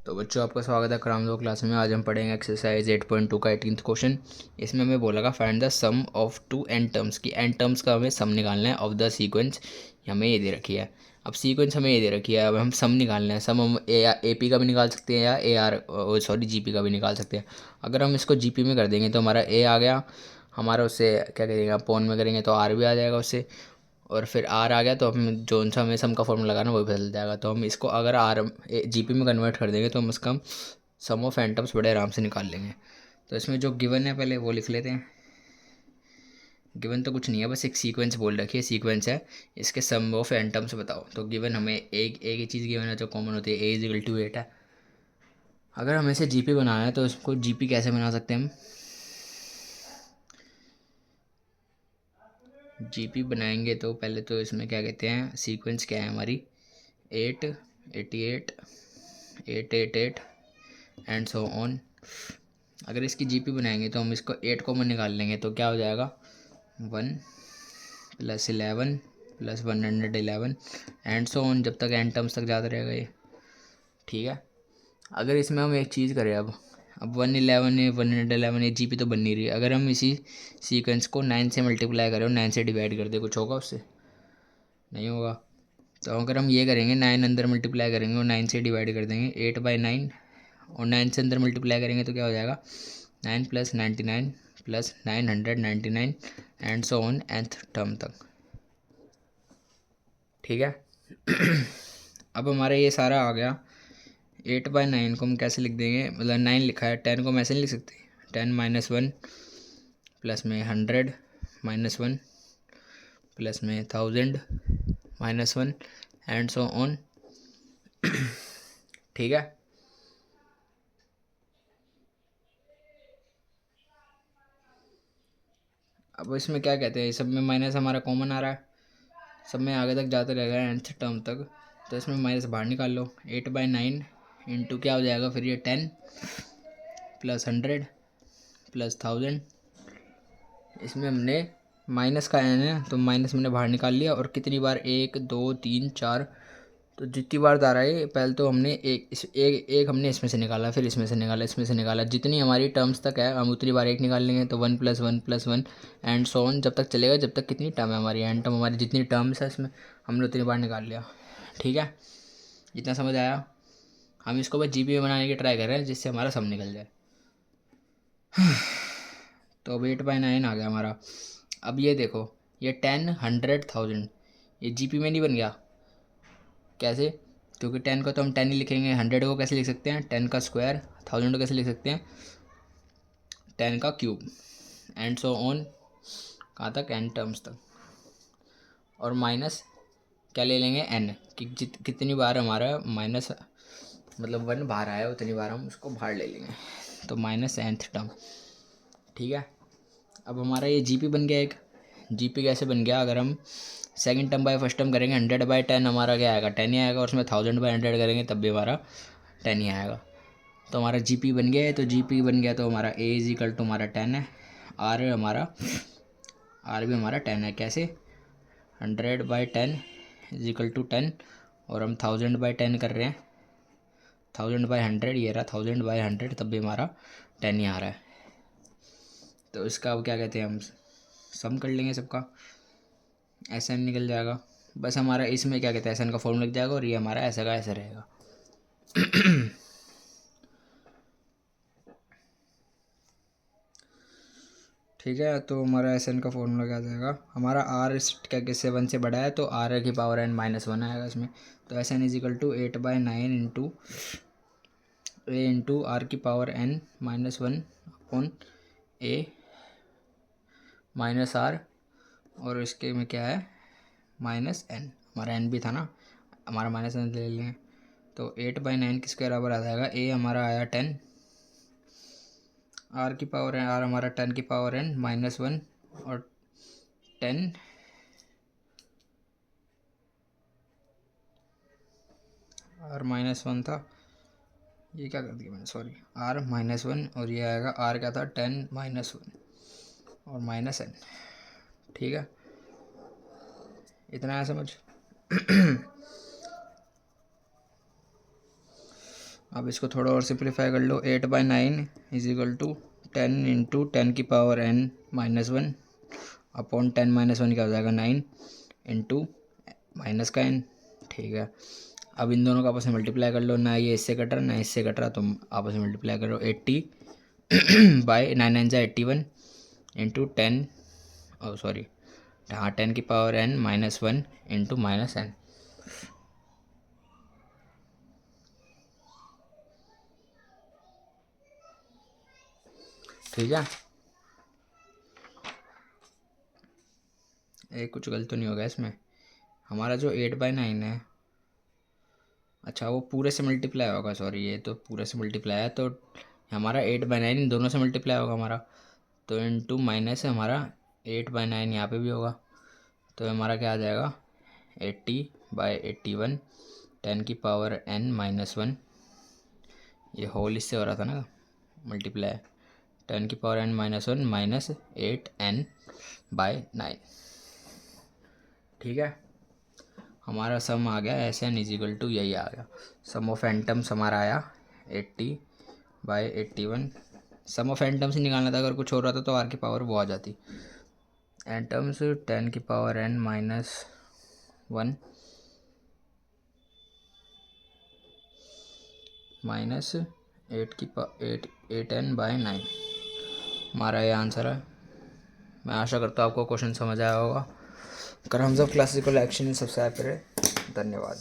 तो बच्चों, आपका स्वागत है कराम दो क्लास में। आज हम पढ़ेंगे एक्सरसाइज 8.2 का 18th क्वेश्चन। इसमें हमें बोलेगा find the sum of two n terms की एन टर्म्स का हमें सम निकालना है ऑफ द सीक्वेंस। हमें ये दे रखी है। अब सीक्वेंस हमें ये दे रखी है, अब हम सम निकालना है। सम हम ए पी का भी निकाल सकते हैं या A R sorry G P का भी निकाल सकते हैं। अगर हम इसको जी पी में कर देंगे तो हमारा ए आ गया, हमारा उससे क्या करेंगे, अपॉन में करेंगे तो आर भी आ जाएगा उससे। और फिर आर आ गया तो हम जो सा हमें सम का फॉर्मूला लगाना वही बदल जाएगा। तो हम इसको अगर आर जीपी में कन्वर्ट कर देंगे तो हम इसका सम ऑफ एंटम्स बड़े आराम से निकाल लेंगे। तो इसमें जो गिवन है पहले वो लिख लेते हैं। गिवन तो कुछ नहीं है, बस एक सीक्वेंस बोल रखी है, सीक्वेंस है। इसके सम ऑफ एंटम्स बताओ। तो गिवन हमें एक ही चीज़ गिवन है जो कॉमन होती है, A = 8 है। अगर हमें इसे जीपी बनाना है तो इसको जीपी कैसे बना सकते हैं हम? जीपी बनाएंगे तो पहले तो इसमें क्या कहते हैं, सीक्वेंस क्या है हमारी, 8, 88, 888 एंड सो ऑन। अगर इसकी जीपी बनाएंगे तो हम इसको 8 कॉमन निकाल लेंगे तो क्या हो जाएगा, 1 + 11 + 111 एंड सो ऑन, जब तक एन टर्म्स तक जाता रहेगा ये। ठीक है। अगर इसमें हम एक चीज़ करें, अब 111 है, 111 ये जीपी तो बन नहीं रही। अगर हम इसी सीक्वेंस को 9 से मल्टीप्लाई करें और 9 से डिवाइड कर दे, कुछ होगा उससे? नहीं होगा। तो अगर हम ये करेंगे, 9 अंदर मल्टीप्लाई करेंगे और 9 से डिवाइड कर देंगे, 8/9, और 9 से अंदर मल्टीप्लाई करेंगे तो क्या हो जाएगा, 9 + 99 + 999 and so on nth term तक। ठीक है। अब हमारा ये सारा आ गया। 8/9 को हम कैसे लिख देंगे, मतलब 9 लिखा है, 10 को हम ऐसे नहीं लिख सकते। 10 - 1 प्लस में 100 -1 प्लस में 1000 -1 एंड सो ऑन। ठीक है। अब इसमें क्या कहते हैं, सब में माइनस हमारा कॉमन आ रहा है, सब में आगे तक जाते रहेगा nth टर्म तक। तो इसमें माइनस बाहर निकाल लो। 8/9 इंटू क्या हो जाएगा फिर, ये 10 + 100 + 1000। इसमें हमने माइनस का एन है तो माइनस हमने बाहर निकाल लिया। और कितनी बार, 1 2 3 4, तो जितनी बार आ रहा है, पहले तो हमने एक हमने इसमें से निकाला, फिर इसमें से निकाला, इसमें से निकाला, जितनी हमारी टर्म्स तक है हम उतनी बार एक निकाल लेंगे। तो 1 + 1 + 1 एंड सो ऑन, जब तक चलेगा, जब तक कितनी टर्म है हमारी, एंड टर्म हमारी जितनी टर्म्स है इसमें हमने उतनी बार निकाल लिया। ठीक है। इतना समझ आया? हम इसको बस जीपी में बनाने की ट्राई कर रहे हैं जिससे हमारा सम निकल जाए। तो अब 8/9 आ गया हमारा। अब ये देखो, ये 10 100 1000 ये जीपी में नहीं बन गया। कैसे? क्योंकि 10 को तो हम 10 ही लिखेंगे, 100 को कैसे लिख सकते हैं, 10 का स्क्वायर, 1000 को कैसे लिख सकते हैं, 10 का क्यूब एंड सो ऑन, कहाँ तक, एन टर्म्स तक। और माइनस क्या ले लेंगे, एन, कि कितनी बार हमारा माइनस, मतलब 1 बाहर आया उतनी बार हम उसको बाहर ले लेंगे। तो माइनस nth टर्म। ठीक है। अब हमारा ये जीपी बन गया एक। जीपी कैसे बन गया, अगर हम second term by first term करेंगे, 100/10 हमारा क्या आएगा, 10 ही आएगा, और उसमें 1000/100 करेंगे तब भी हमारा 10 ही आएगा। तो हमारा जीपी बन गया है। तो जीपी बन गया तो हमारा A = हमारा 10 है, आर हमारा, आर भी हमारा 10 है। कैसे, 100/10 = 10, और हम 1000/10 कर रहे हैं, 1000/100, ये रहा 1000/100, तब भी हमारा 10 ही आ रहा है। तो इसका अब क्या कहते हैं, हम सम कर लेंगे सबका, एस एन निकल जाएगा। बस हमारा इसमें क्या कहते हैं, एस एन का फॉर्मूला लग जाएगा और ये हमारा ऐसा का ऐसा रहेगा। ठीक है। तो हमारा एस एन का फॉर्मूला क्या आ जाएगा, हमारा आर क्या कि 7 से बड़ा है तो आर की पावर n -1 आएगा इसमें। तो S N = 8/9 into A into R की power n -1 upon A minus R, और इसके में क्या है, -n, हमारा n भी था ना, हमारा -n ले लेंगे। तो 8/9 किसके बराबर आ जाएगा, ए हमारा आया 10, आर की पावर है, आर हमारा 10 की पावर n -1, और 10 आर -1 था, ये क्या कर दिया मैंने, सॉरी, आर -1, और ये आएगा आर क्या था, 10 -1 और -n। ठीक है। इतना है समझ। अब इसको थोड़ा और सिंप्लीफाई कर लो। 8/9 is equal to 10 into 10⁻n-1 upon 10 - 1 क्या हो जाएगा 9 इंटू माइनस का n। ठीक है, अब इन दोनों का आपस में मल्टीप्लाई कर लो। ना ये इससे कट रहा ना इससे कट रहा, तुम आपस में मल्टीप्लाई करो। 80/9 इंटू 10 सॉरी हाँ 10⁻n-1 इंटू -n। ठीक है, एक कुछ गलत तो नहीं होगा इसमें। हमारा जो 8/9 है, अच्छा वो पूरे से मल्टीप्लाई होगा, सॉरी ये तो पूरे से मल्टीप्लाई है, तो हमारा 8/9 इन दोनों से मल्टीप्लाई होगा हमारा, तो इंटू माइनस हमारा 8/9 यहाँ पे भी होगा, तो हमारा क्या आ जाएगा 80/81 10⁻n-1। ये होल इससे हो रहा था ना मल्टीप्लाई, 10⁻n-1 माइनस 8n/9। ठीक है, हमारा सम आ गया SN इजिकल टू यही आ गया। सम ऑफ एंटम्स हमारा आया 80/81। सम ऑफ एंटम्स ही निकालना था, अगर कुछ हो रहा था तो R की पावर वो आ जाती। एंटम्स 10⁻n-1 माइनस 8n/9 हमारा ये आंसर है। मैं आशा करता हूँ आपको क्वेश्चन समझ आया होगा। कर हम सब क्लासिकल एक्शन सब्सक्राइब करें। धन्यवाद।